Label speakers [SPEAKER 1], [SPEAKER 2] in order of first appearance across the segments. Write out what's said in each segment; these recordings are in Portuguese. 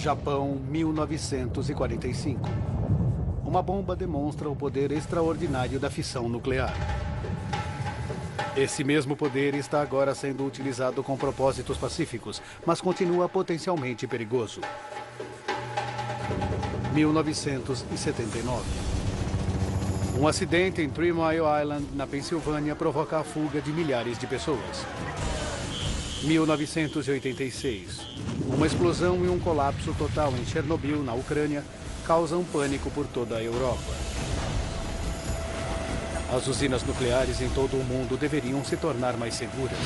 [SPEAKER 1] Japão, 1945. Uma bomba demonstra o poder extraordinário da fissão nuclear. Esse mesmo poder está agora sendo utilizado com propósitos pacíficos, mas continua potencialmente perigoso. 1979. Um acidente em 3 Mile Island, na Pensilvânia, provoca a fuga de milhares de pessoas. 1986. Uma explosão e um colapso total em Chernobyl, na Ucrânia, causam pânico por toda a Europa. As usinas nucleares em todo o mundo deveriam se tornar mais seguras.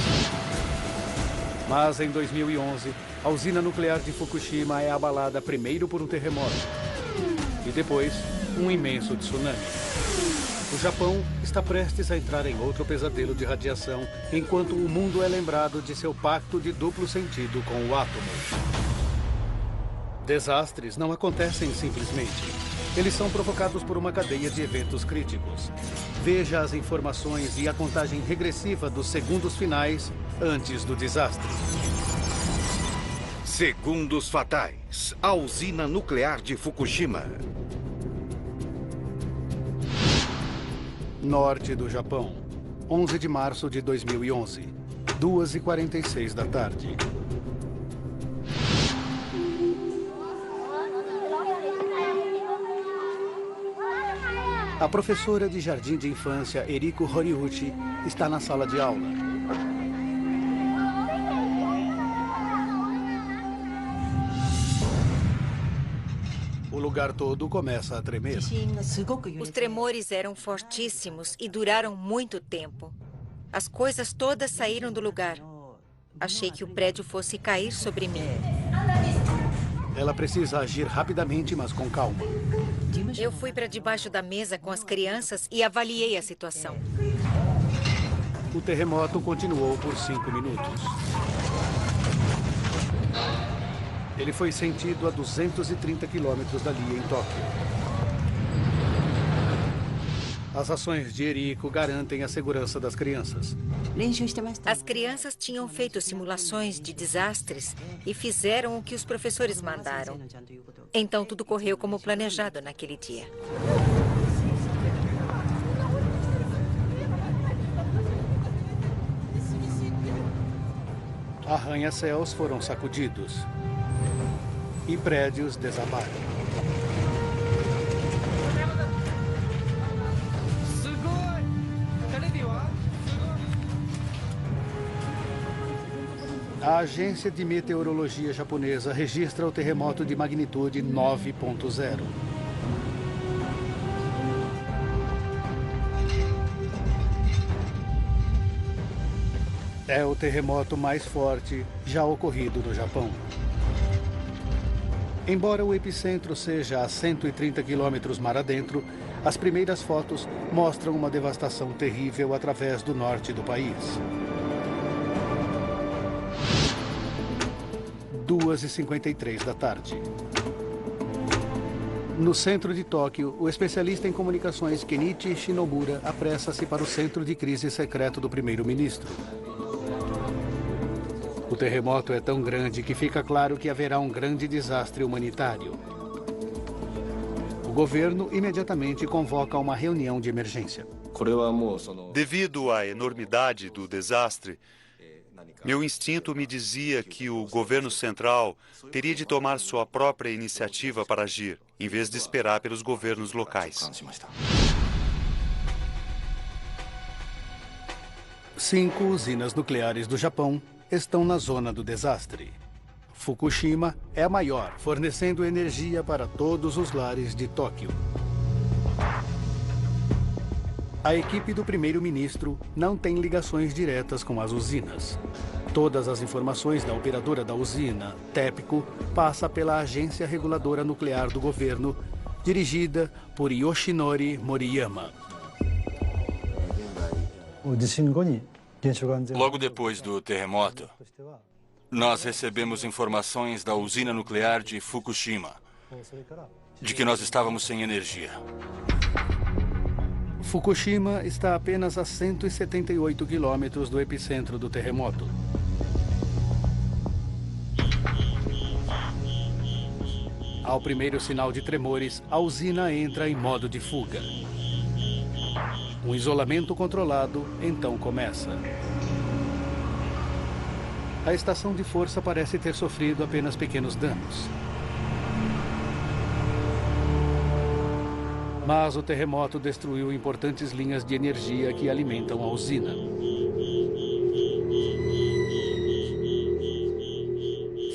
[SPEAKER 1] Mas em 2011, a usina nuclear de Fukushima é abalada primeiro por um terremoto e depois um imenso tsunami. O Japão está prestes a entrar em outro pesadelo de radiação, enquanto o mundo é lembrado de seu pacto de duplo sentido com o átomo. Desastres não acontecem simplesmente. Eles são provocados por uma cadeia de eventos críticos. Veja as informações e a contagem regressiva dos segundos finais antes do desastre.
[SPEAKER 2] Segundos fatais. A usina nuclear de Fukushima.
[SPEAKER 1] Norte do Japão, 11 de março de 2011, 2h46 da tarde. A professora de jardim de infância, Eriko Horiuchi, está na sala de aula. O lugar todo começa a tremer.
[SPEAKER 3] Os tremores eram fortíssimos e duraram muito tempo. As coisas todas saíram do lugar. Achei que o prédio fosse cair sobre mim.
[SPEAKER 1] Ela precisa agir rapidamente, mas com calma.
[SPEAKER 3] Eu fui para debaixo da mesa com as crianças e avaliei a situação.
[SPEAKER 1] O terremoto continuou por 5 minutos. Ele foi sentido a 230 quilômetros dali, em Tóquio. As ações de Eriko garantem a segurança das crianças.
[SPEAKER 3] As crianças tinham feito simulações de desastres e fizeram o que os professores mandaram. Então tudo correu como planejado naquele dia.
[SPEAKER 1] Arranha-céus foram sacudidos e prédios desabaram. A agência de meteorologia japonesa registra o terremoto de magnitude 9.0. É o terremoto mais forte já ocorrido no Japão. Embora o epicentro seja a 130 quilômetros mar adentro, as primeiras fotos mostram uma devastação terrível através do norte do país. 2h53 da tarde. No centro de Tóquio, o especialista em comunicações Kenichi Shinomura apressa-se para o centro de crise secreto do primeiro-ministro. O terremoto é tão grande que fica claro que haverá um grande desastre humanitário. O governo imediatamente convoca uma reunião de emergência.
[SPEAKER 4] Devido à enormidade do desastre, meu instinto me dizia que o governo central teria de tomar sua própria iniciativa para agir, em vez de esperar pelos governos locais.
[SPEAKER 1] 5 usinas nucleares do Japão estão na zona do desastre. Fukushima é a maior, fornecendo energia para todos os lares de Tóquio. A equipe do primeiro-ministro não tem ligações diretas com as usinas. Todas as informações da operadora da usina, TEPCO, passa pela Agência Reguladora Nuclear do Governo, dirigida por Yoshinori Moriyama.
[SPEAKER 5] Logo depois do terremoto, nós recebemos informações da usina nuclear de Fukushima, de que nós estávamos sem energia.
[SPEAKER 1] Fukushima está apenas a 178 quilômetros do epicentro do terremoto. Ao primeiro sinal de tremores, a usina entra em modo de fuga. Um isolamento controlado então começa. A estação de força parece ter sofrido apenas pequenos danos. Mas o terremoto destruiu importantes linhas de energia que alimentam a usina.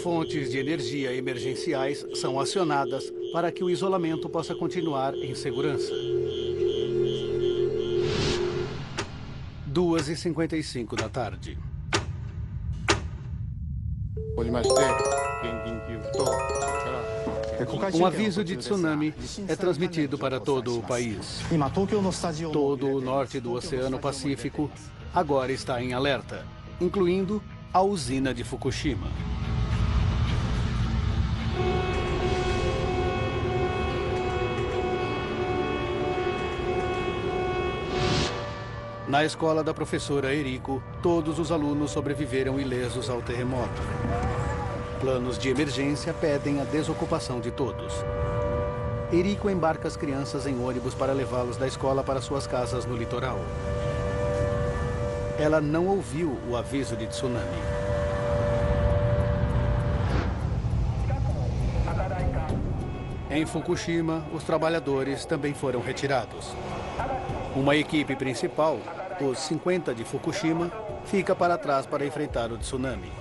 [SPEAKER 1] Fontes de energia emergenciais são acionadas para que o isolamento possa continuar em segurança. 2h55 da tarde. Um aviso de tsunami é transmitido para todo o país. Todo o norte do Oceano Pacífico agora está em alerta, incluindo a usina de Fukushima. Na escola da professora Eriko, todos os alunos sobreviveram ilesos ao terremoto. Planos de emergência pedem a desocupação de todos. Eriko embarca as crianças em ônibus para levá-los da escola para suas casas no litoral. Ela não ouviu o aviso de tsunami. Em Fukushima, os trabalhadores também foram retirados. Uma equipe principal, os 50 de Fukushima, fica para trás para enfrentar o tsunami.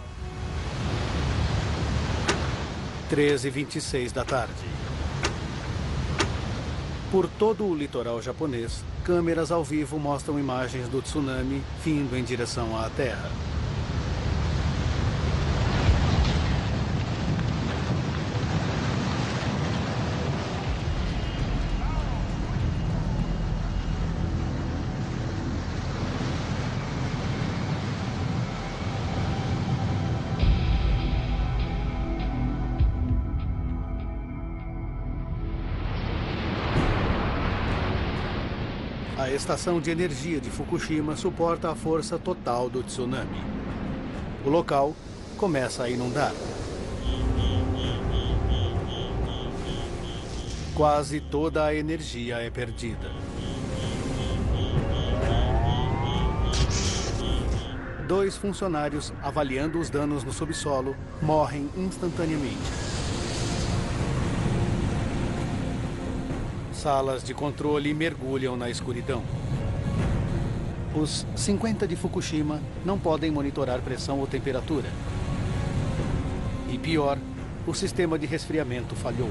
[SPEAKER 1] 13h26 da tarde. Por todo o litoral japonês, câmeras ao vivo mostram imagens do tsunami vindo em direção à Terra. A estação de energia de Fukushima suporta a força total do tsunami. O local começa a inundar. Quase toda a energia é perdida. Dois funcionários, avaliando os danos no subsolo, morrem instantaneamente. Salas de controle mergulham na escuridão. Os 50 de Fukushima não podem monitorar pressão ou temperatura. E pior, o sistema de resfriamento falhou.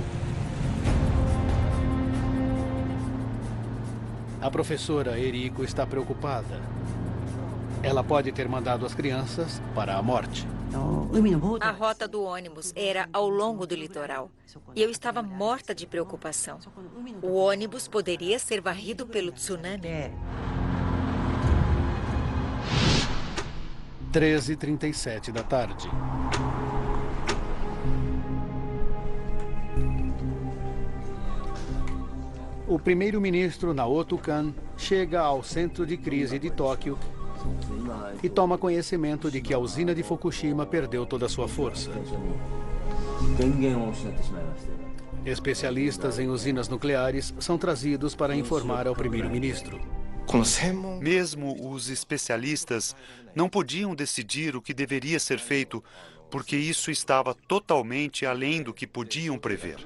[SPEAKER 1] A professora Eriko está preocupada. Ela pode ter mandado as crianças para a morte.
[SPEAKER 3] A rota do ônibus era ao longo do litoral. E eu estava morta de preocupação. O ônibus poderia ser varrido pelo tsunami.
[SPEAKER 1] 13h37 da tarde. O primeiro-ministro Naoto Kan chega ao centro de crise de Tóquio e toma conhecimento de que a usina de Fukushima perdeu toda a sua força. Especialistas em usinas nucleares são trazidos para informar ao primeiro-ministro.
[SPEAKER 4] Mesmo os especialistas não podiam decidir o que deveria ser feito, porque isso estava totalmente além do que podiam prever.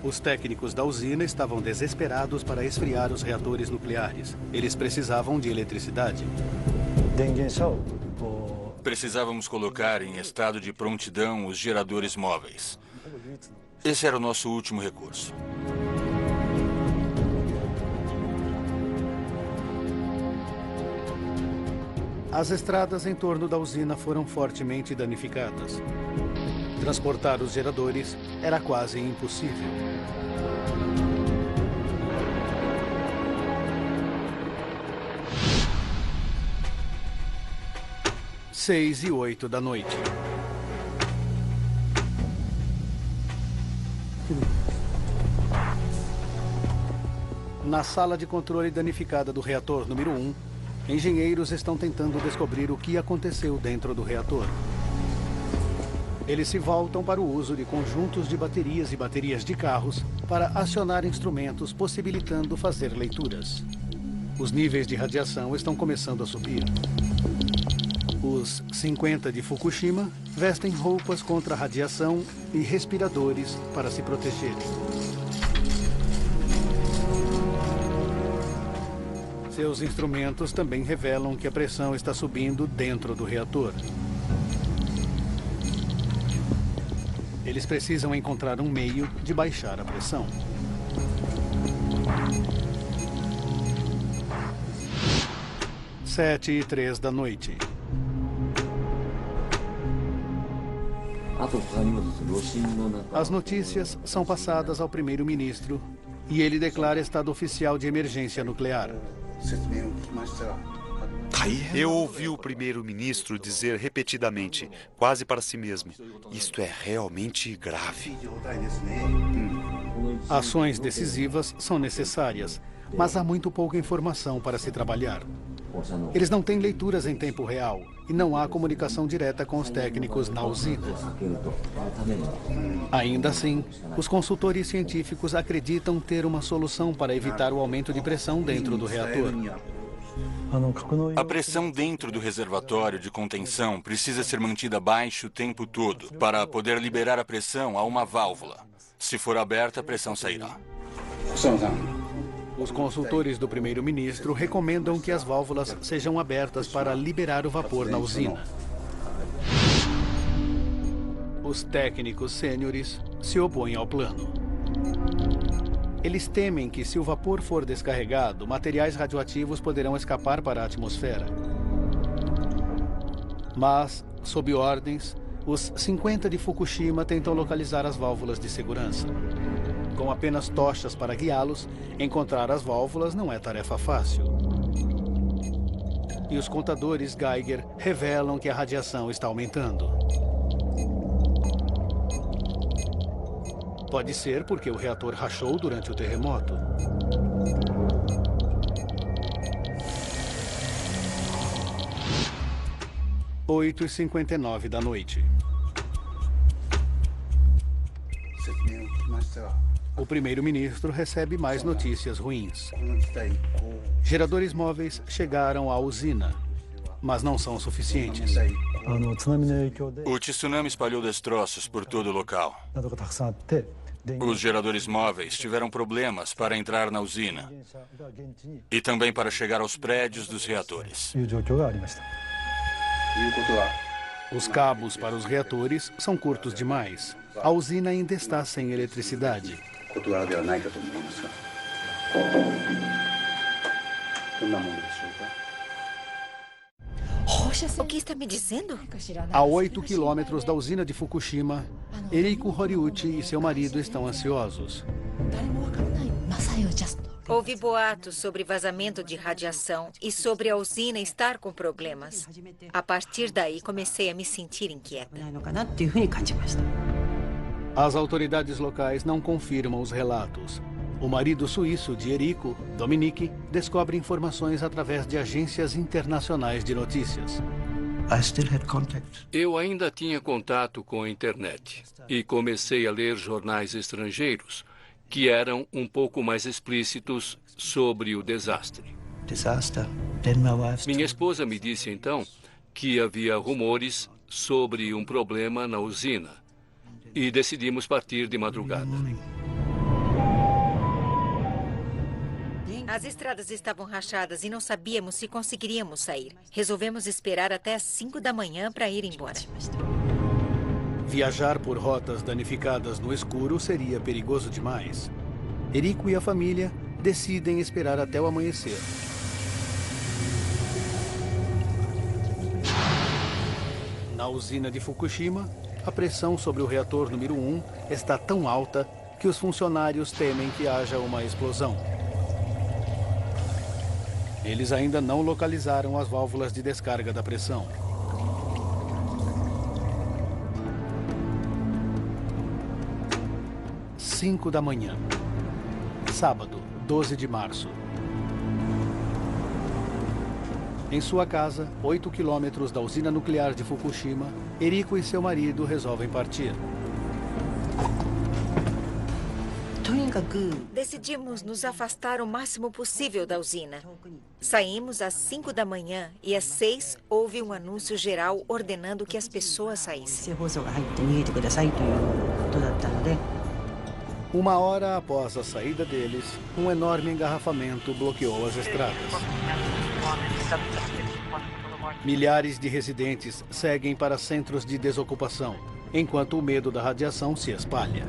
[SPEAKER 1] Os técnicos da usina estavam desesperados para esfriar os reatores nucleares. Eles precisavam de eletricidade.
[SPEAKER 5] Precisávamos colocar em estado de prontidão os geradores móveis. Esse era o nosso último recurso.
[SPEAKER 1] As estradas em torno da usina foram fortemente danificadas. Transportar os geradores era quase impossível. Seis e 8 da noite. Na sala de controle danificada do reator número 1, Engenheiros estão tentando descobrir o que aconteceu dentro do reator. Eles se voltam para o uso de conjuntos de baterias e baterias de carros para acionar instrumentos, possibilitando fazer leituras. Os níveis de radiação estão começando a subir. Os 50 de Fukushima vestem roupas contra a radiação e respiradores para se protegerem. Seus instrumentos também revelam que a pressão está subindo dentro do reator. Eles precisam encontrar um meio de baixar a pressão. Sete e 3 da noite. As notícias são passadas ao primeiro-ministro e ele declara estado oficial de emergência nuclear.
[SPEAKER 4] Eu ouvi o primeiro-ministro dizer repetidamente, quase para si mesmo, isto é realmente grave.
[SPEAKER 1] Ações decisivas são necessárias, mas há muito pouca informação para se trabalhar. Eles não têm leituras em tempo real e não há comunicação direta com os técnicos na usina. Ainda assim, os consultores científicos acreditam ter uma solução para evitar o aumento de pressão dentro do reator.
[SPEAKER 5] A pressão dentro do reservatório de contenção precisa ser mantida baixa o tempo todo para poder liberar a pressão a uma válvula. Se for aberta, a pressão sairá.
[SPEAKER 1] Os consultores do primeiro-ministro recomendam que as válvulas sejam abertas para liberar o vapor na usina. Os técnicos sêniores se opõem ao plano. Eles temem que, se o vapor for descarregado, materiais radioativos poderão escapar para a atmosfera. Mas, sob ordens, os 50 de Fukushima tentam localizar as válvulas de segurança. Com apenas tochas para guiá-los, encontrar as válvulas não é tarefa fácil. E os contadores Geiger revelam que a radiação está aumentando. Pode ser porque o reator rachou durante o terremoto. Oito e 59 da noite. O primeiro-ministro recebe mais notícias ruins. Geradores móveis chegaram à usina, mas não são suficientes.
[SPEAKER 5] O tsunami espalhou destroços por todo o local. Os geradores móveis tiveram problemas para entrar na usina e também para chegar aos prédios dos reatores.
[SPEAKER 1] Os cabos para os reatores são curtos demais. A usina ainda está sem eletricidade.
[SPEAKER 3] O que está me dizendo?
[SPEAKER 1] A 8 quilômetros da usina de Fukushima, Eriko Horiuchi e seu marido estão ansiosos.
[SPEAKER 3] Houve boatos sobre vazamento de radiação e sobre a usina estar com problemas. A partir daí, comecei a me sentir inquieta.
[SPEAKER 1] As autoridades locais não confirmam os relatos. O marido suíço de Eriko, Dominique, descobre informações através de agências internacionais de notícias.
[SPEAKER 6] Eu ainda tinha contato com a internet e comecei a ler jornais estrangeiros que eram um pouco mais explícitos sobre o desastre. Minha esposa me disse então que havia rumores sobre um problema na usina e decidimos partir de madrugada.
[SPEAKER 3] As estradas estavam rachadas e não sabíamos se conseguiríamos sair. Resolvemos esperar até às 5 da manhã para ir embora.
[SPEAKER 1] Viajar por rotas danificadas no escuro seria perigoso demais. Eriko e a família decidem esperar até o amanhecer. Na usina de Fukushima, a pressão sobre o reator número 1 está tão alta que os funcionários temem que haja uma explosão. Eles ainda não localizaram as válvulas de descarga da pressão. Às 5 da manhã, sábado, 12 de março. Em sua casa, 8 quilômetros da usina nuclear de Fukushima, Eriko e seu marido resolvem partir.
[SPEAKER 3] Decidimos nos afastar o máximo possível da usina. Saímos às 5 da manhã e às 6 houve um anúncio geral ordenando que as pessoas saíssem.
[SPEAKER 1] 1 hora após a saída deles, um enorme engarrafamento bloqueou as estradas. Milhares de residentes seguem para centros de desocupação, enquanto o medo da radiação se espalha.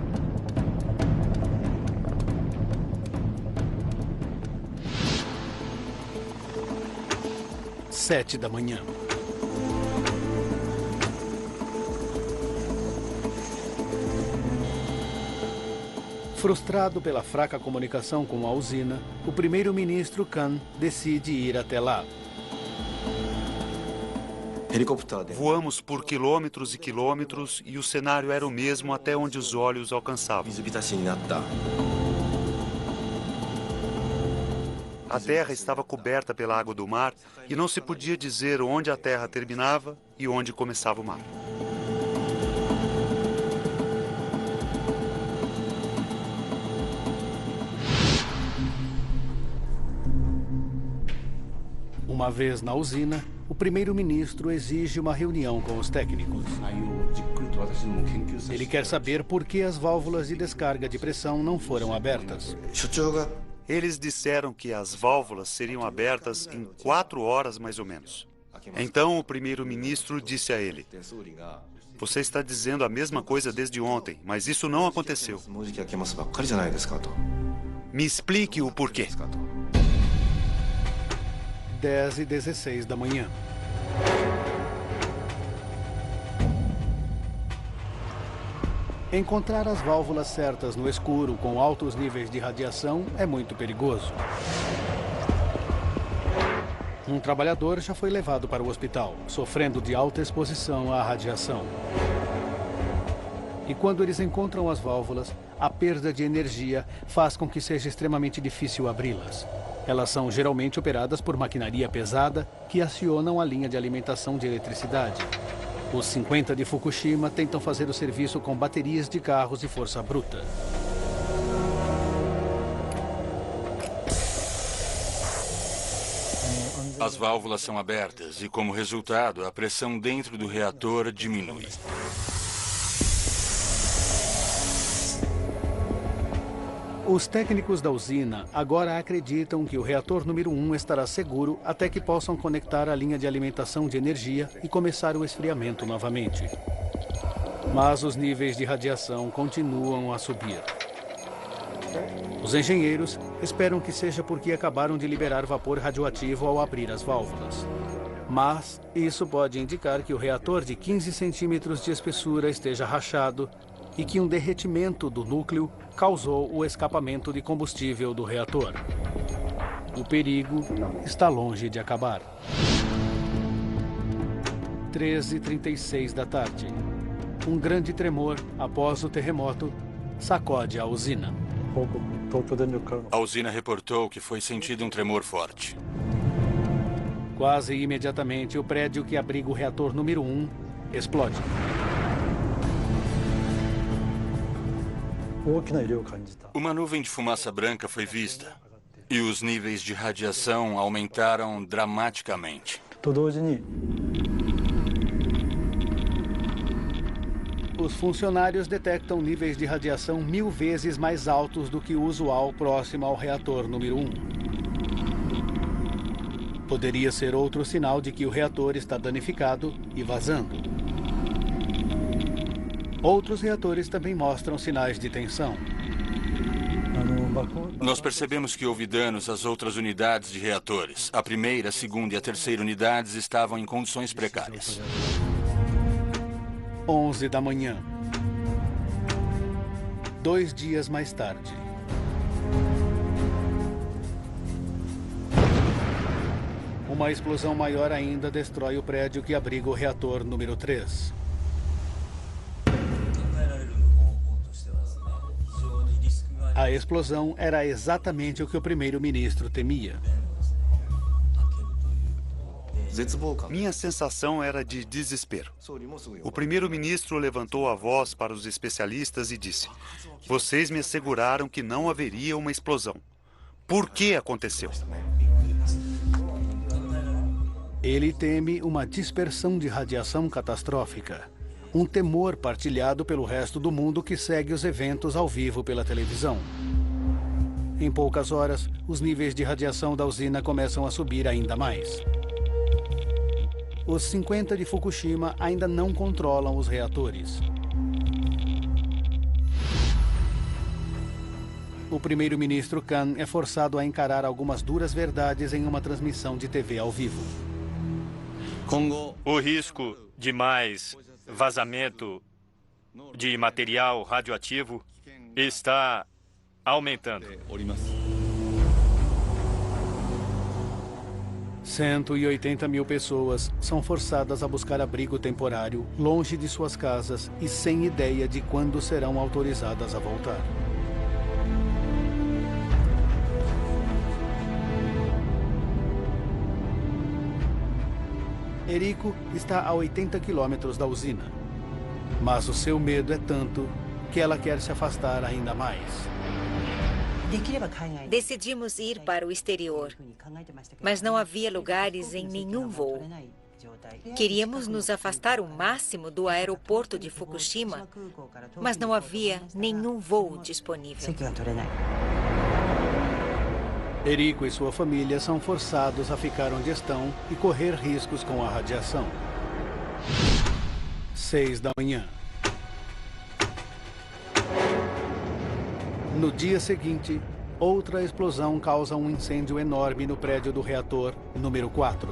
[SPEAKER 1] Às 7 da manhã. Frustrado pela fraca comunicação com a usina, o primeiro-ministro Kan decide ir até lá.
[SPEAKER 4] Voamos por quilômetros e quilômetros e o cenário era o mesmo até onde os olhos alcançavam. A terra estava coberta pela água do mar e não se podia dizer onde a terra terminava e onde começava o mar.
[SPEAKER 1] Uma vez na usina, o primeiro-ministro exige uma reunião com os técnicos. Ele quer saber por que as válvulas de descarga de pressão não foram abertas.
[SPEAKER 4] Eles disseram que as válvulas seriam abertas em 4 horas mais ou menos. Então o primeiro-ministro disse a ele: "Você está dizendo a mesma coisa desde ontem, mas isso não aconteceu. Me explique o porquê."
[SPEAKER 1] 10h16 da manhã. Encontrar as válvulas certas no escuro com altos níveis de radiação é muito perigoso. Um trabalhador já foi levado para o hospital, sofrendo de alta exposição à radiação. E quando eles encontram as válvulas, a perda de energia faz com que seja extremamente difícil abri-las. Elas são geralmente operadas por maquinaria pesada que acionam a linha de alimentação de eletricidade. Os 50 de Fukushima tentam fazer o serviço com baterias de carros e força bruta.
[SPEAKER 5] As válvulas são abertas e, como resultado, a pressão dentro do reator diminui.
[SPEAKER 1] Os técnicos da usina agora acreditam que o reator número 1 estará seguro até que possam conectar a linha de alimentação de energia e começar o esfriamento novamente. Mas os níveis de radiação continuam a subir. Os engenheiros esperam que seja porque acabaram de liberar vapor radioativo ao abrir as válvulas. Mas isso pode indicar que o reator de 15 centímetros de espessura esteja rachado e que um derretimento do núcleo causou o escapamento de combustível do reator. O perigo está longe de acabar. 13h36 da tarde. Um grande tremor após o terremoto sacode a usina.
[SPEAKER 5] A usina reportou que foi sentido um tremor forte.
[SPEAKER 1] Quase imediatamente, o prédio que abriga o reator número 1 explode.
[SPEAKER 5] Uma nuvem de fumaça branca foi vista e os níveis de radiação aumentaram dramaticamente.
[SPEAKER 1] Os funcionários detectam níveis de radiação 1000 vezes mais altos do que o usual próximo ao reator número 1. Poderia ser outro sinal de que o reator está danificado e vazando. Outros reatores também mostram sinais de tensão.
[SPEAKER 5] Nós percebemos que houve danos às outras unidades de reatores. A primeira, a segunda e a terceira unidades estavam em condições precárias.
[SPEAKER 1] 11 da manhã. 2 dias mais tarde. Uma explosão maior ainda destrói o prédio que abriga o reator número 3. A explosão era exatamente o que o primeiro-ministro temia.
[SPEAKER 4] Minha sensação era de desespero. O primeiro-ministro levantou a voz para os especialistas e disse: "Vocês me asseguraram que não haveria uma explosão. Por que aconteceu?"
[SPEAKER 1] Ele teme uma dispersão de radiação catastrófica. Um temor partilhado pelo resto do mundo que segue os eventos ao vivo pela televisão. Em poucas horas, os níveis de radiação da usina começam a subir ainda mais. Os 50 de Fukushima ainda não controlam os reatores. O primeiro-ministro Kan é forçado a encarar algumas duras verdades em uma transmissão de TV ao vivo.
[SPEAKER 7] O risco de mais vazamento de material radioativo está aumentando.
[SPEAKER 1] 180 mil pessoas são forçadas a buscar abrigo temporário, longe de suas casas e sem ideia de quando serão autorizadas a voltar. Eriko está a 80 quilômetros da usina. Mas o seu medo é tanto que ela quer se afastar ainda mais.
[SPEAKER 3] Decidimos ir para o exterior, mas não havia lugares em nenhum voo. Queríamos nos afastar o máximo do aeroporto de Fukushima, mas não havia nenhum voo disponível.
[SPEAKER 1] Eriko e sua família são forçados a ficar onde estão e correr riscos com a radiação. 6 da manhã. No dia seguinte, outra explosão causa um incêndio enorme no prédio do reator número 4.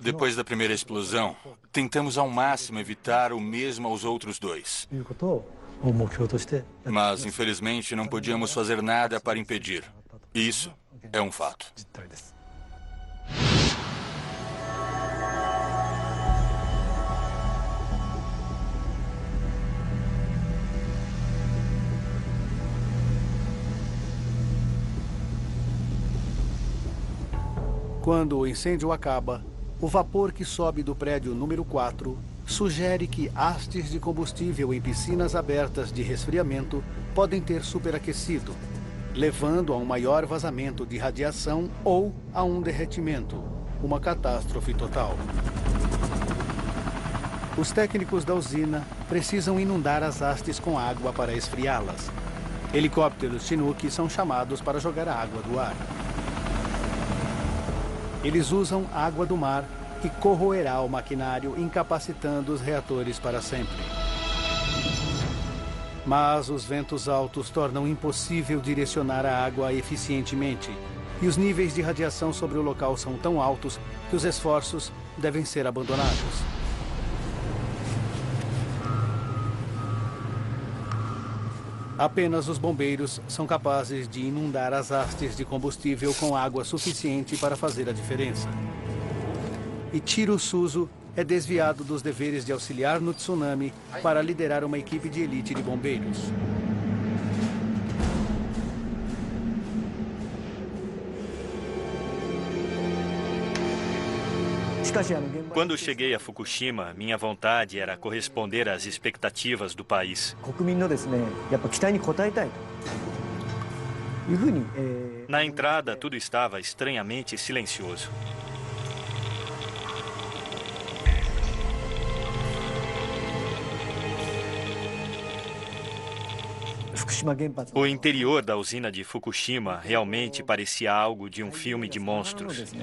[SPEAKER 5] Depois da primeira explosão, tentamos ao máximo evitar o mesmo aos outros dois. Mas, infelizmente, não podíamos fazer nada para impedir. Isso é um fato.
[SPEAKER 1] Quando o incêndio acaba, o vapor que sobe do prédio número 4 sugere que hastes de combustível em piscinas abertas de resfriamento podem ter superaquecido, levando a um maior vazamento de radiação ou a um derretimento, uma catástrofe total. Os técnicos da usina precisam inundar as hastes com água para esfriá-las. Helicópteros Chinook são chamados para jogar a água do ar. Eles usam água do mar que corroerá o maquinário, incapacitando os reatores para sempre. Mas os ventos altos tornam impossível direcionar a água eficientemente, e os níveis de radiação sobre o local são tão altos que os esforços devem ser abandonados. Apenas os bombeiros são capazes de inundar as hastes de combustível com água suficiente para fazer a diferença. Ichiro Suzu é desviado dos deveres de auxiliar no tsunami para liderar uma equipe de elite de bombeiros.
[SPEAKER 7] Quando cheguei a Fukushima, minha vontade era corresponder às expectativas do país. Na entrada, tudo estava estranhamente silencioso. O interior da usina de Fukushima realmente parecia algo de um filme de monstros.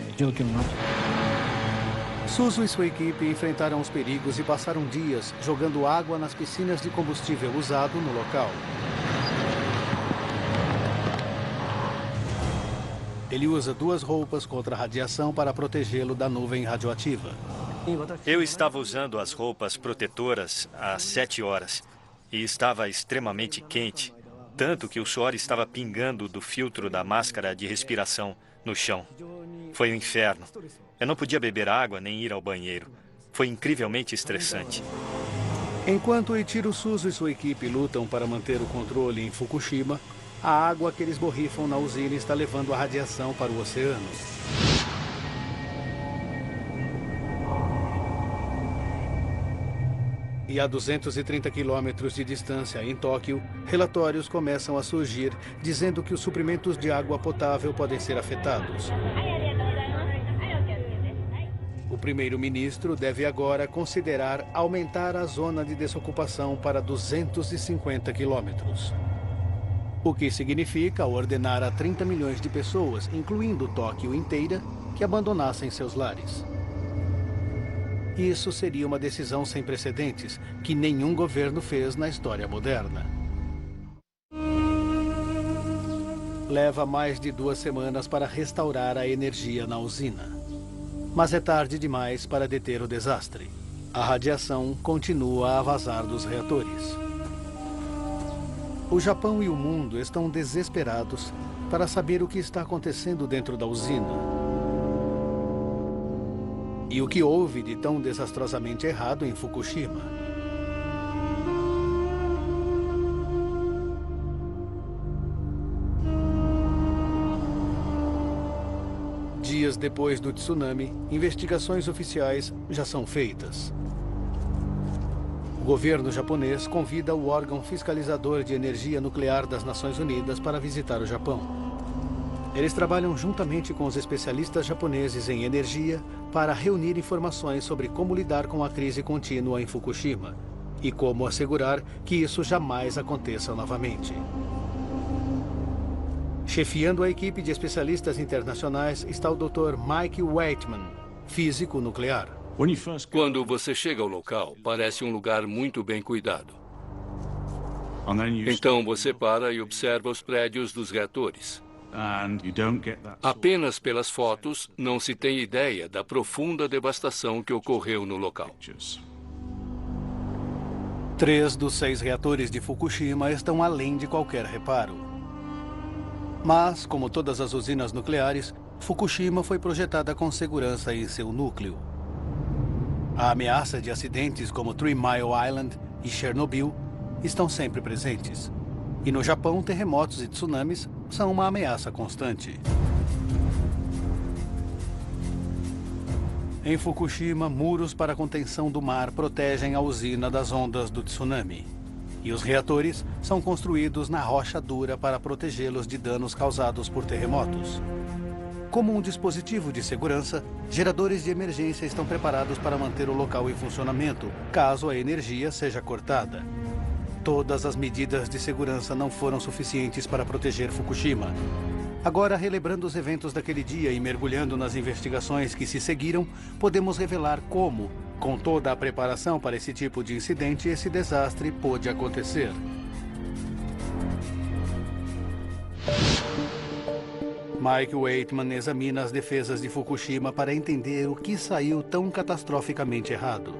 [SPEAKER 1] Suzu e sua equipe enfrentaram os perigos e passaram dias jogando água nas piscinas de combustível usado no local. Ele usa 2 roupas contra a radiação para protegê-lo da nuvem radioativa.
[SPEAKER 7] Eu estava usando as roupas protetoras às 7 horas e estava extremamente quente, tanto que o suor estava pingando do filtro da máscara de respiração no chão. Foi um inferno. Eu não podia beber água nem ir ao banheiro. Foi incrivelmente estressante.
[SPEAKER 1] Enquanto Ichiro Suzu e sua equipe lutam para manter o controle em Fukushima, a água que eles borrifam na usina está levando a radiação para o oceano. E a 230 quilômetros de distância, em Tóquio, relatórios começam a surgir dizendo que os suprimentos de água potável podem ser afetados. O primeiro-ministro deve agora considerar aumentar a zona de desocupação para 250 quilômetros. O que significa ordenar a 30 milhões de pessoas, incluindo Tóquio inteira, que abandonassem seus lares. Isso seria uma decisão sem precedentes, que nenhum governo fez na história moderna. Leva mais de 2 semanas para restaurar a energia na usina. Mas é tarde demais para deter o desastre. A radiação continua a vazar dos reatores. O Japão e o mundo estão desesperados para saber o que está acontecendo dentro da usina. E o que houve de tão desastrosamente errado em Fukushima? Dias depois do tsunami, investigações oficiais já são feitas. O governo japonês convida o órgão fiscalizador de energia nuclear das Nações Unidas para visitar o Japão. Eles trabalham juntamente com os especialistas japoneses em energia para reunir informações sobre como lidar com a crise contínua em Fukushima e como assegurar que isso jamais aconteça novamente. Chefiando a equipe de especialistas internacionais está o Dr. Mike Waitman, físico nuclear.
[SPEAKER 6] Quando você chega ao local, parece um lugar muito bem cuidado. Então você para e observa os prédios dos reatores. Apenas pelas fotos, não se tem ideia da profunda devastação que ocorreu no local.
[SPEAKER 1] 3 dos 6 reatores de Fukushima estão além de qualquer reparo. Mas, como todas as usinas nucleares, Fukushima foi projetada com segurança em seu núcleo. A ameaça de acidentes como 3 Mile Island e Chernobyl estão sempre presentes. E no Japão, terremotos e tsunamis são uma ameaça constante. Em Fukushima, muros para contenção do mar protegem a usina das ondas do tsunami. E os reatores são construídos na rocha dura para protegê-los de danos causados por terremotos. Como um dispositivo de segurança, geradores de emergência estão preparados para manter o local em funcionamento, caso a energia seja cortada. Todas as medidas de segurança não foram suficientes para proteger Fukushima. Agora, relembrando os eventos daquele dia e mergulhando nas investigações que se seguiram, podemos revelar como, com toda a preparação para esse tipo de incidente, esse desastre pôde acontecer. Mike Waitman examina as defesas de Fukushima para entender o que saiu tão catastroficamente errado.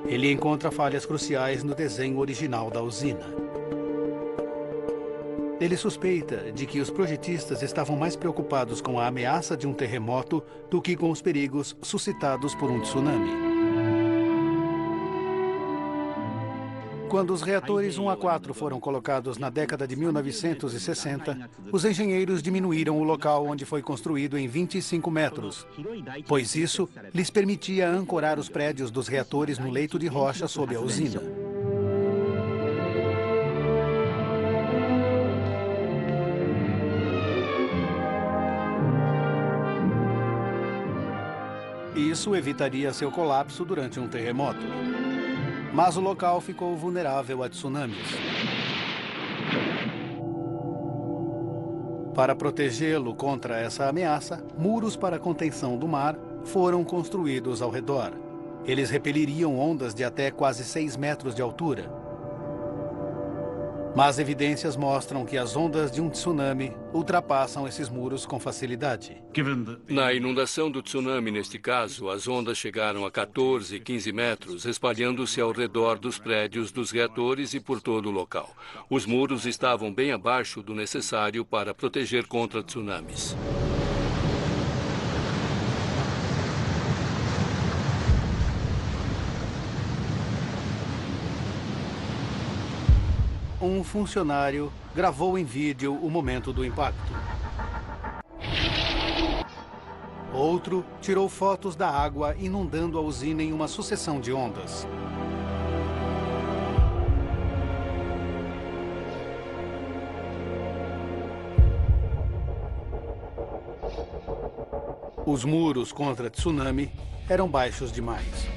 [SPEAKER 1] Ele encontra falhas cruciais no desenho original da usina. Ele suspeita de que os projetistas estavam mais preocupados com a ameaça de um terremoto do que com os perigos suscitados por um tsunami. Quando os reatores 1 a 4 foram colocados na década de 1960, os engenheiros diminuíram o local onde foi construído em 25 metros, pois isso lhes permitia ancorar os prédios dos reatores no leito de rocha sob a usina. Isso evitaria seu colapso durante um terremoto. Mas o local ficou vulnerável a tsunamis. Para protegê-lo contra essa ameaça, muros para contenção do mar foram construídos ao redor. Eles repeliriam ondas de até quase 6 metros de altura. Mas evidências mostram que as ondas de um tsunami ultrapassam esses muros com facilidade.
[SPEAKER 6] Na inundação do tsunami, neste caso, as ondas chegaram a 14, 15 metros, espalhando-se ao redor dos prédios dos reatores e por todo o local. Os muros estavam bem abaixo do necessário para proteger contra tsunamis.
[SPEAKER 1] Um funcionário gravou em vídeo o momento do impacto. Outro tirou fotos da água inundando a usina em uma sucessão de ondas. Os muros contra tsunami eram baixos demais.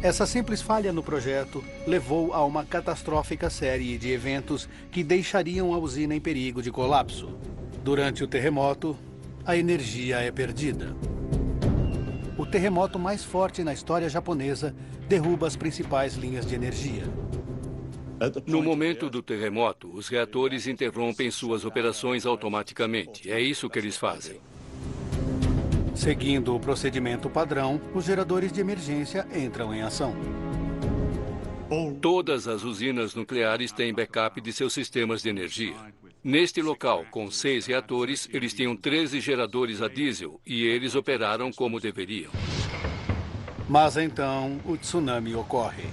[SPEAKER 1] Essa simples falha no projeto levou a uma catastrófica série de eventos que deixariam a usina em perigo de colapso. Durante o terremoto, a energia é perdida. O terremoto mais forte na história japonesa derruba as principais linhas de energia.
[SPEAKER 6] No momento do terremoto, os reatores interrompem suas operações automaticamente. É isso que eles fazem.
[SPEAKER 1] Seguindo o procedimento padrão, os geradores de emergência entram em ação.
[SPEAKER 6] Todas as usinas nucleares têm backup de seus sistemas de energia. Neste local, com 6 reatores, eles tinham 13 geradores a diesel e eles operaram como deveriam.
[SPEAKER 1] Mas então, o tsunami ocorre.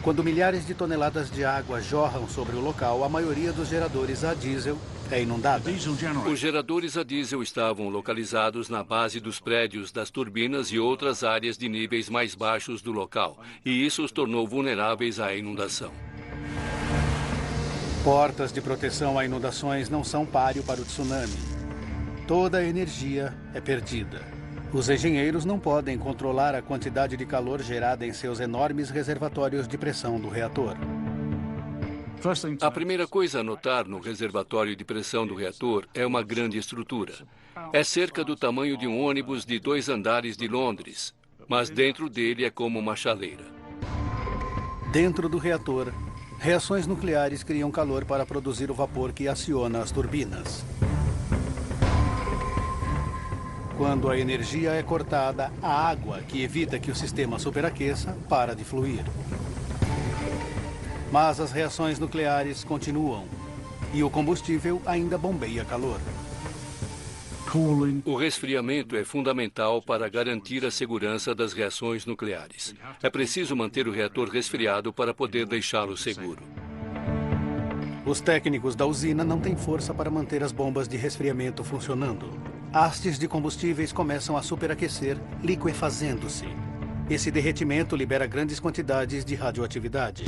[SPEAKER 1] Quando milhares de toneladas de água jorram sobre o local, a maioria dos geradores a diesel é inundada.
[SPEAKER 6] Os geradores a diesel estavam localizados na base dos prédios das turbinas e outras áreas de níveis mais baixos do local, e isso os tornou vulneráveis à inundação.
[SPEAKER 1] Portas de proteção a inundações não são páreo para o tsunami. Toda a energia é perdida. Os engenheiros não podem controlar a quantidade de calor gerada em seus enormes reservatórios de pressão do reator.
[SPEAKER 6] A primeira coisa a notar no reservatório de pressão do reator é uma grande estrutura. É cerca do tamanho de um ônibus de 2 andares de Londres, mas dentro dele é como uma chaleira.
[SPEAKER 1] Dentro do reator, reações nucleares criam calor para produzir o vapor que aciona as turbinas. Quando a energia é cortada, a água, que evita que o sistema superaqueça, para de fluir. Mas as reações nucleares continuam e o combustível ainda bombeia calor.
[SPEAKER 6] O resfriamento é fundamental para garantir a segurança das reações nucleares. É preciso manter o reator resfriado para poder deixá-lo seguro.
[SPEAKER 1] Os técnicos da usina não têm força para manter as bombas de resfriamento funcionando. Hastes de combustíveis começam a superaquecer, liquefazendo-se. Esse derretimento libera grandes quantidades de radioatividade.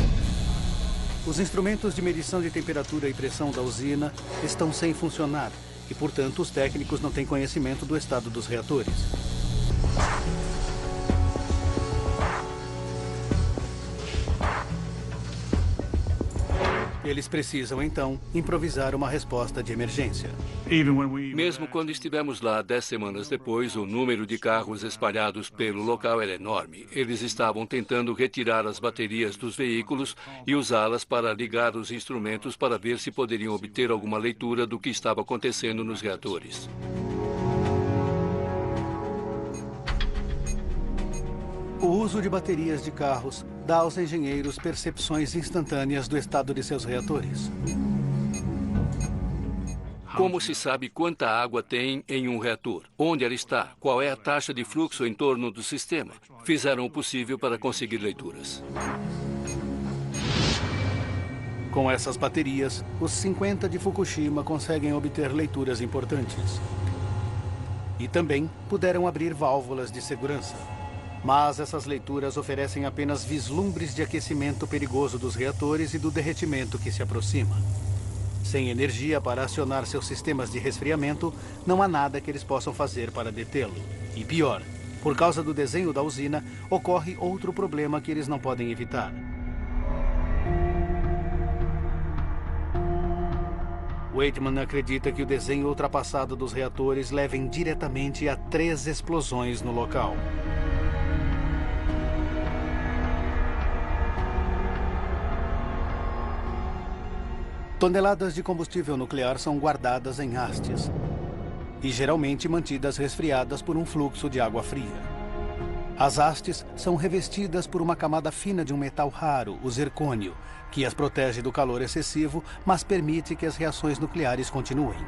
[SPEAKER 1] Os instrumentos de medição de temperatura e pressão da usina estão sem funcionar e, portanto, os técnicos não têm conhecimento do estado dos reatores. Eles precisam, então, improvisar uma resposta de emergência.
[SPEAKER 6] Mesmo quando estivemos lá 10 semanas depois, o número de carros espalhados pelo local era enorme. Eles estavam tentando retirar as baterias dos veículos e usá-las para ligar os instrumentos para ver se poderiam obter alguma leitura do que estava acontecendo nos reatores.
[SPEAKER 1] O uso de baterias de carros dá aos engenheiros percepções instantâneas do estado de seus reatores.
[SPEAKER 6] Como se sabe quanta água tem em um reator? Onde ela está? Qual é a taxa de fluxo em torno do sistema? Fizeram o possível para conseguir leituras.
[SPEAKER 1] Com essas baterias, os 50 de Fukushima conseguem obter leituras importantes. E também puderam abrir válvulas de segurança. Mas essas leituras oferecem apenas vislumbres de aquecimento perigoso dos reatores e do derretimento que se aproxima. Sem energia para acionar seus sistemas de resfriamento, não há nada que eles possam fazer para detê-lo. E pior, por causa do desenho da usina, ocorre outro problema que eles não podem evitar. Waitman acredita que o desenho ultrapassado dos reatores levem diretamente a 3 explosões no local. Toneladas de combustível nuclear são guardadas em hastes e geralmente mantidas resfriadas por um fluxo de água fria. As hastes são revestidas por uma camada fina de um metal raro, o zircônio, que as protege do calor excessivo, mas permite que as reações nucleares continuem.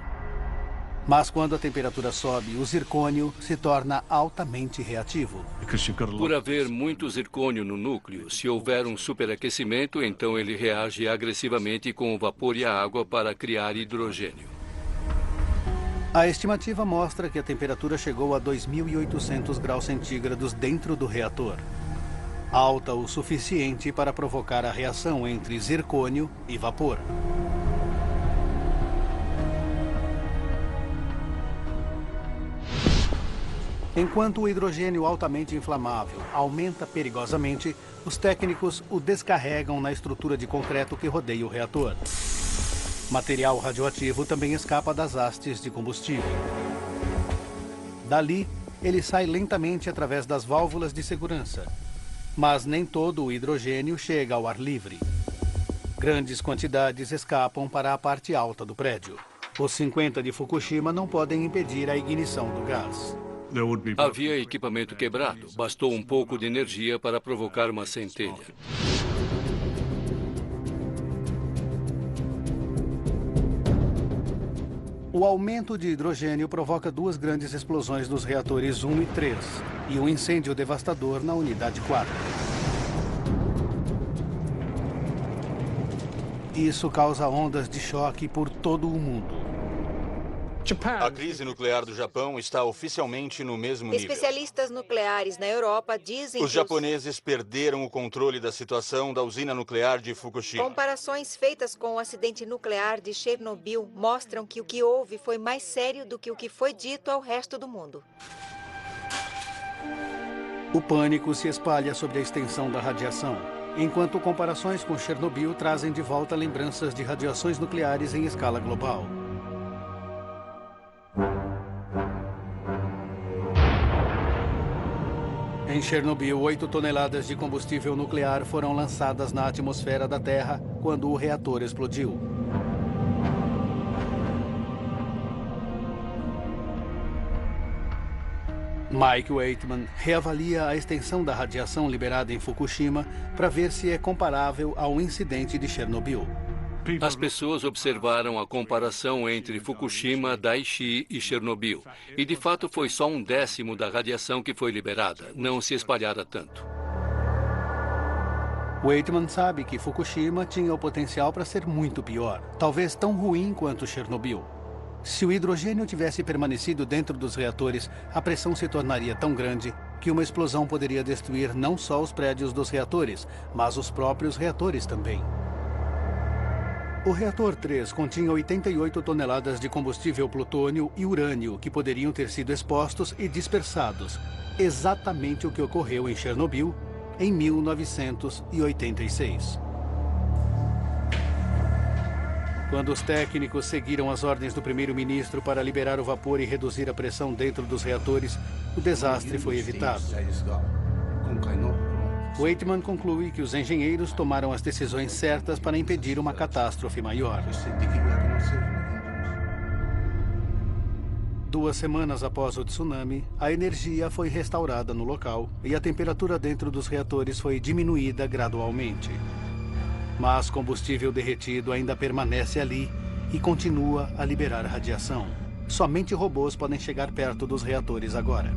[SPEAKER 1] Mas quando a temperatura sobe, o zircônio se torna altamente reativo.
[SPEAKER 6] Por haver muito zircônio no núcleo, se houver um superaquecimento, então ele reage agressivamente com o vapor e a água para criar hidrogênio.
[SPEAKER 1] A estimativa mostra que a temperatura chegou a 2.800 graus centígrados dentro do reator. Alta o suficiente para provocar a reação entre zircônio e vapor. Enquanto o hidrogênio altamente inflamável aumenta perigosamente, os técnicos o descarregam na estrutura de concreto que rodeia o reator. Material radioativo também escapa das hastes de combustível. Dali, ele sai lentamente através das válvulas de segurança. Mas nem todo o hidrogênio chega ao ar livre. Grandes quantidades escapam para a parte alta do prédio. Os 50 de Fukushima não podem impedir a ignição do gás.
[SPEAKER 6] Havia equipamento quebrado. Bastou um pouco de energia para provocar uma centelha.
[SPEAKER 1] O aumento de hidrogênio provoca duas grandes explosões nos reatores 1 e 3 e um incêndio devastador na unidade 4. Isso causa ondas de choque por todo o mundo.
[SPEAKER 5] A crise nuclear do Japão está oficialmente no mesmo nível.
[SPEAKER 3] Especialistas nucleares na Europa dizem
[SPEAKER 5] Os japoneses perderam o controle da situação da usina nuclear de Fukushima.
[SPEAKER 3] Comparações feitas com o acidente nuclear de Chernobyl mostram que o que houve foi mais sério do que o que foi dito ao resto do mundo.
[SPEAKER 1] O pânico se espalha sobre a extensão da radiação, enquanto comparações com Chernobyl trazem de volta lembranças de radiações nucleares em escala global. Em Chernobyl, 8 toneladas de combustível nuclear foram lançadas na atmosfera da Terra quando o reator explodiu. Mike Waitman reavalia a extensão da radiação liberada em Fukushima para ver se é comparável ao incidente de Chernobyl.
[SPEAKER 6] As pessoas observaram a comparação entre Fukushima, Daiichi e Chernobyl. E, de fato, foi só 1/10 da radiação que foi liberada. Não se espalhara tanto.
[SPEAKER 1] Waitman sabe que Fukushima tinha o potencial para ser muito pior. Talvez tão ruim quanto Chernobyl. Se o hidrogênio tivesse permanecido dentro dos reatores, a pressão se tornaria tão grande que uma explosão poderia destruir não só os prédios dos reatores, mas os próprios reatores também. O reator 3 continha 88 toneladas de combustível plutônio e urânio que poderiam ter sido expostos e dispersados, exatamente o que ocorreu em Chernobyl em 1986. Quando os técnicos seguiram as ordens do primeiro-ministro para liberar o vapor e reduzir a pressão dentro dos reatores, o desastre foi evitado. Waitman conclui que os engenheiros tomaram as decisões certas para impedir uma catástrofe maior. 2 semanas após o tsunami, a energia foi restaurada no local e a temperatura dentro dos reatores foi diminuída gradualmente. Mas combustível derretido ainda permanece ali e continua a liberar radiação. Somente robôs podem chegar perto dos reatores agora.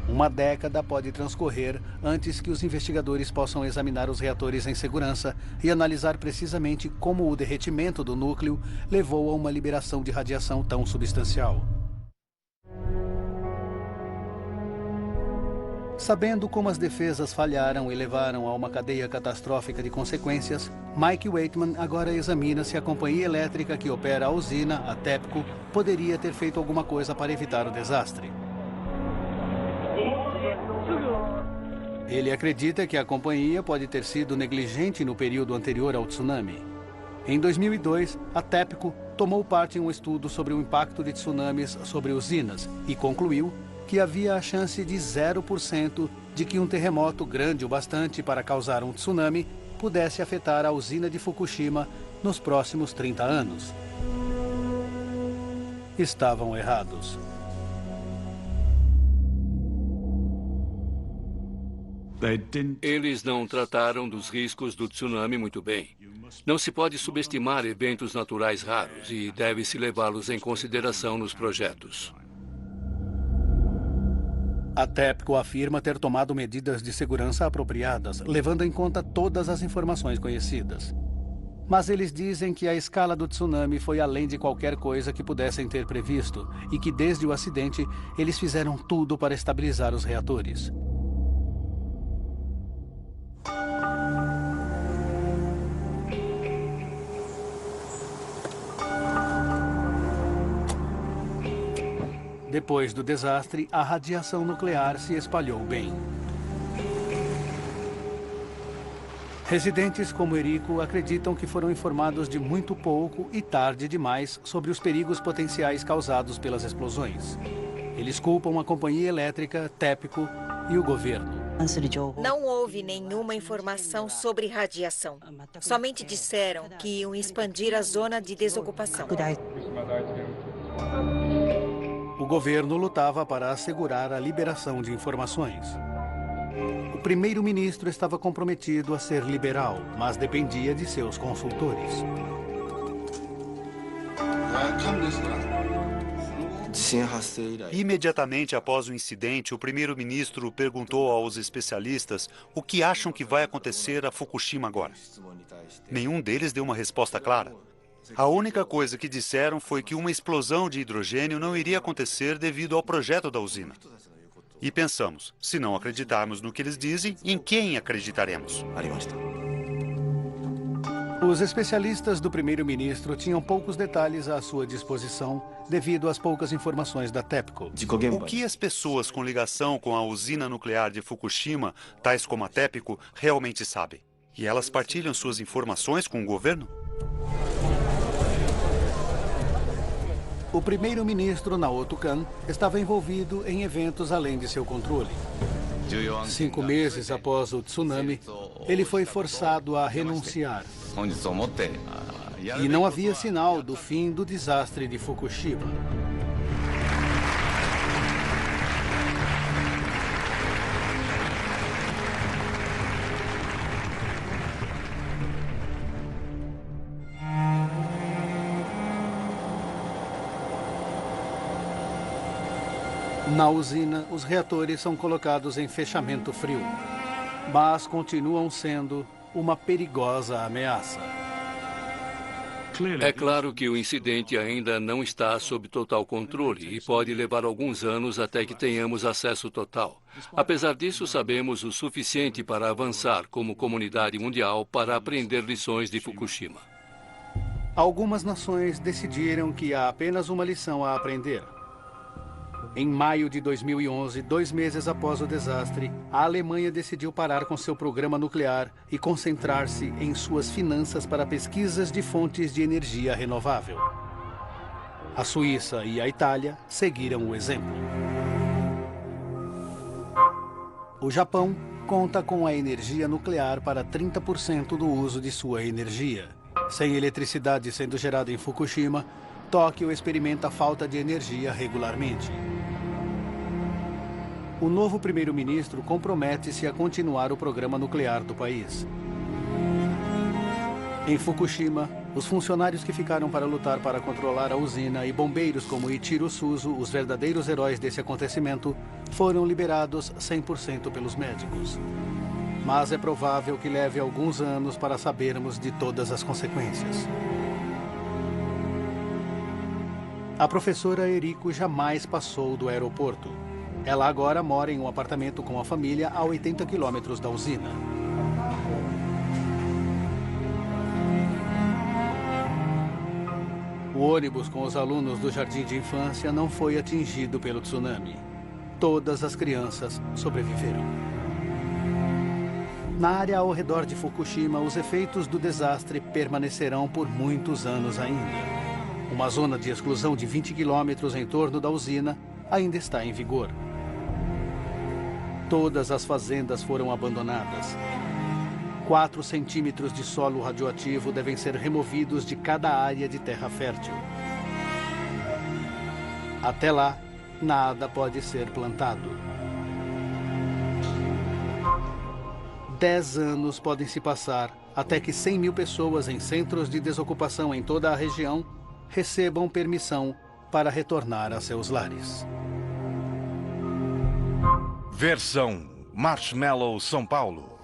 [SPEAKER 1] 1 década pode transcorrer antes que os investigadores possam examinar os reatores em segurança e analisar precisamente como o derretimento do núcleo levou a uma liberação de radiação tão substancial. Sabendo como as defesas falharam e levaram a uma cadeia catastrófica de consequências, Mike Waitman agora examina se a companhia elétrica que opera a usina, a TEPCO, poderia ter feito alguma coisa para evitar o desastre. Ele acredita que a companhia pode ter sido negligente no período anterior ao tsunami. Em 2002, a TEPCO tomou parte em um estudo sobre o impacto de tsunamis sobre usinas e concluiu que havia a chance de 0% de que um terremoto grande o bastante para causar um tsunami pudesse afetar a usina de Fukushima nos próximos 30 anos. Estavam errados.
[SPEAKER 6] Eles não trataram dos riscos do tsunami muito bem. Não se pode subestimar eventos naturais raros e deve-se levá-los em consideração nos projetos.
[SPEAKER 1] A TEPCO afirma ter tomado medidas de segurança apropriadas, levando em conta todas as informações conhecidas. Mas eles dizem que a escala do tsunami foi além de qualquer coisa que pudessem ter previsto e que desde o acidente eles fizeram tudo para estabilizar os reatores. Depois do desastre, a radiação nuclear se espalhou bem. Residentes como Eriko acreditam que foram informados de muito pouco e tarde demais sobre os perigos potenciais causados pelas explosões. Eles culpam a companhia elétrica, TEPCO e o governo.
[SPEAKER 3] Não houve nenhuma informação sobre radiação. Somente disseram que iam expandir a zona de desocupação.
[SPEAKER 1] O governo lutava para assegurar a liberação de informações. O primeiro-ministro estava comprometido a ser liberal, mas dependia de seus consultores.
[SPEAKER 4] Imediatamente após o incidente, o primeiro-ministro perguntou aos especialistas o que acham que vai acontecer a Fukushima agora. Nenhum deles deu uma resposta clara. A única coisa que disseram foi que uma explosão de hidrogênio não iria acontecer devido ao projeto da usina. E pensamos, se não acreditarmos no que eles dizem, em quem acreditaremos?
[SPEAKER 1] Os especialistas do primeiro-ministro tinham poucos detalhes à sua disposição devido às poucas informações da TEPCO.
[SPEAKER 4] O que as pessoas com ligação com a usina nuclear de Fukushima, tais como a TEPCO, realmente sabem? E elas partilham suas informações com o governo?
[SPEAKER 1] O primeiro-ministro Naoto Kan estava envolvido em eventos além de seu controle. 5 meses após o tsunami, ele foi forçado a renunciar. E não havia sinal do fim do desastre de Fukushima. Na usina, os reatores são colocados em fechamento frio, mas continuam sendo uma perigosa ameaça.
[SPEAKER 6] É claro que o incidente ainda não está sob total controle e pode levar alguns anos até que tenhamos acesso total. Apesar disso, sabemos o suficiente para avançar como comunidade mundial para aprender lições de Fukushima.
[SPEAKER 1] Algumas nações decidiram que há apenas uma lição a aprender. Em maio de 2011, 2 meses após o desastre, a Alemanha decidiu parar com seu programa nuclear e concentrar-se em suas finanças para pesquisas de fontes de energia renovável. A Suíça e a Itália seguiram o exemplo. O Japão conta com a energia nuclear para 30% do uso de sua energia. Sem eletricidade sendo gerada em Fukushima, Tóquio experimenta falta de energia regularmente. O novo primeiro-ministro compromete-se a continuar o programa nuclear do país. Em Fukushima, os funcionários que ficaram para lutar para controlar a usina e bombeiros como Ichiro Suzu, os verdadeiros heróis desse acontecimento, foram liberados 100% pelos médicos. Mas é provável que leve alguns anos para sabermos de todas as consequências. A professora Eriko jamais passou do aeroporto. Ela agora mora em um apartamento com a família a 80 quilômetros da usina. O ônibus com os alunos do jardim de infância não foi atingido pelo tsunami. Todas as crianças sobreviveram. Na área ao redor de Fukushima, os efeitos do desastre permanecerão por muitos anos ainda. Uma zona de exclusão de 20 quilômetros em torno da usina ainda está em vigor. Todas as fazendas foram abandonadas. 4 centímetros de solo radioativo devem ser removidos de cada área de terra fértil. Até lá, nada pode ser plantado. 10 anos podem se passar até que 100 mil pessoas em centros de desocupação em toda a região recebam permissão para retornar a seus lares.
[SPEAKER 2] Versão Marshmallow São Paulo.